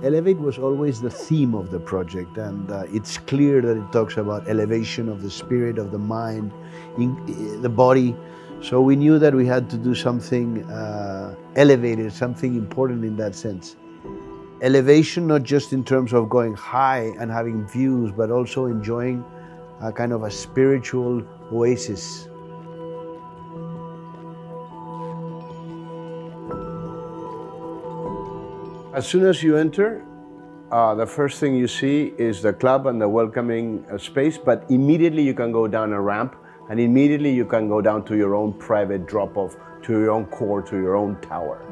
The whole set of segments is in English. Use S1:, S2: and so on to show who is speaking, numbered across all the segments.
S1: Elevate was always the theme of the project, and it's clear that it talks about elevation of the spirit, of the mind, the body. So we knew that we had to do something elevated, something important in that sense. Elevation, not just in terms of going high and having views, but also enjoying a kind of a spiritual oasis. As soon as you enter, the first thing you see is the club and the welcoming space, but immediately you can go down a ramp and immediately you can go down to your own private drop-off, to your own core, to your own tower.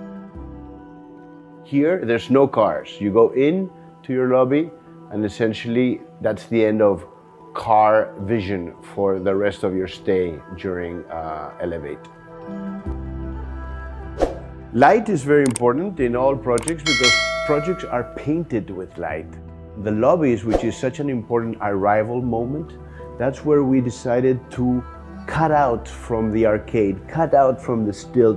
S1: Here, there's no cars. You go in to your lobby and essentially that's the end of car vision for the rest of your stay during Elevate. Light is very important in all projects because projects are painted with light. The lobbies, which is such an important arrival moment, that's where we decided to cut out from the arcade, cut out from the still.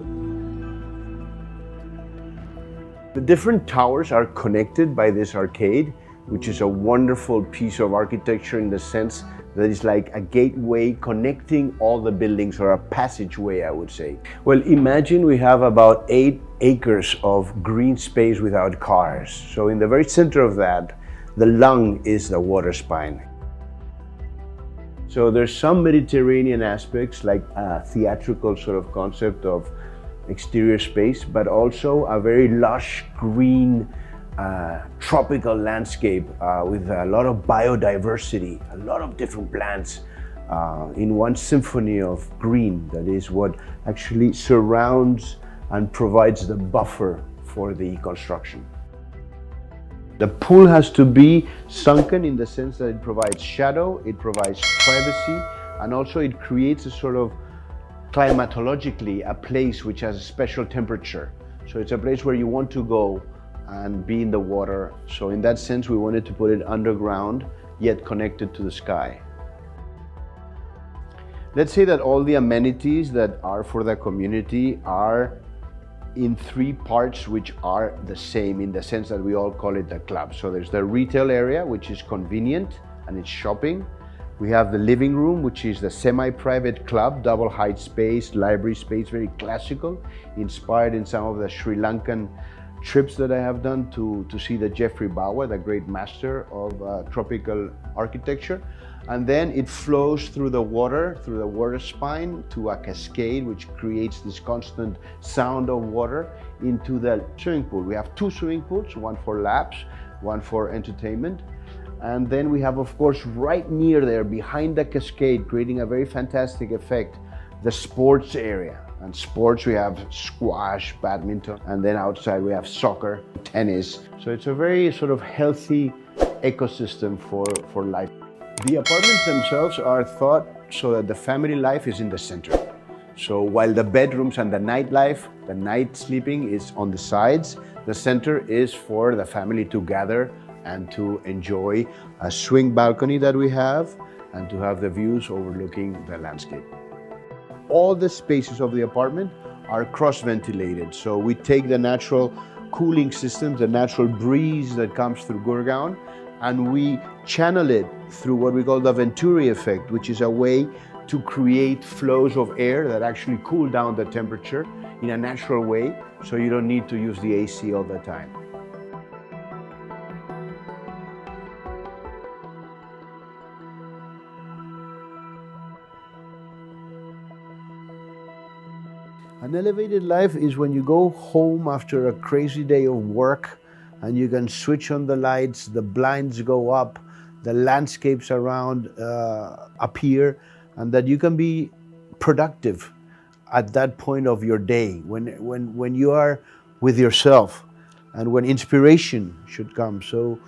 S1: The different towers are connected by this arcade, which is a wonderful piece of architecture in the sense that it's like a gateway connecting all the buildings, or a passageway, I would say. Well, imagine we have about 8 acres of green space without cars. So in the very center of that, the lung is the water spine. So there's some Mediterranean aspects, like a theatrical sort of concept of exterior space, but also a very lush green tropical landscape with a lot of biodiversity, a lot of different plants in one symphony of green. That is what actually surrounds and provides the buffer for the construction. The pool has to be sunken in the sense that it provides shadow, it provides privacy, and also it creates a sort of climatologically a place which has a special temperature. So it's a place where you want to go and be in the water. So in that sense, we wanted to put it underground, yet connected to the sky. Let's say that all the amenities that are for the community are in 3 parts which are the same, in the sense that we all call it the club. So there's the retail area, which is convenient and it's shopping. We have the living room, which is the semi-private club, double height space, library space, very classical, inspired in some of the Sri Lankan trips that I have done to see the Jeffrey Bawa, the great master of tropical architecture. And then it flows through the water spine to a cascade, which creates this constant sound of water into the swimming pool. We have 2 swimming pools, one for laps, one for entertainment. And then we have, of course, right near there, behind the cascade, creating a very fantastic effect, the sports area. And sports, we have squash, badminton, and then outside we have soccer, tennis. So it's a very sort of healthy ecosystem for life. The apartments themselves are thought so that the family life is in the center. So while the bedrooms and the nightlife, the night sleeping is on the sides, the center is for the family to gather and to enjoy a swing balcony that we have and to have the views overlooking the landscape. All the spaces of the apartment are cross-ventilated. So we take the natural cooling systems, the natural breeze that comes through Gurgaon, and we channel it through what we call the Venturi effect, which is a way to create flows of air that actually cool down the temperature in a natural way, so you don't need to use the AC all the time. An elevated life is when you go home after a crazy day of work and you can switch on the lights, the blinds go up, the landscapes around appear, and that you can be productive at that point of your day, when you are with yourself and when inspiration should come. So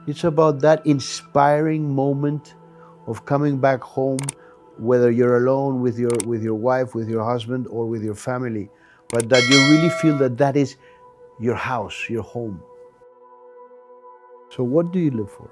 S1: it's about that inspiring moment of coming back home, whether you're alone with your wife, with your husband, or with your family, but that you really feel that that is your house, your home. So what do you live for?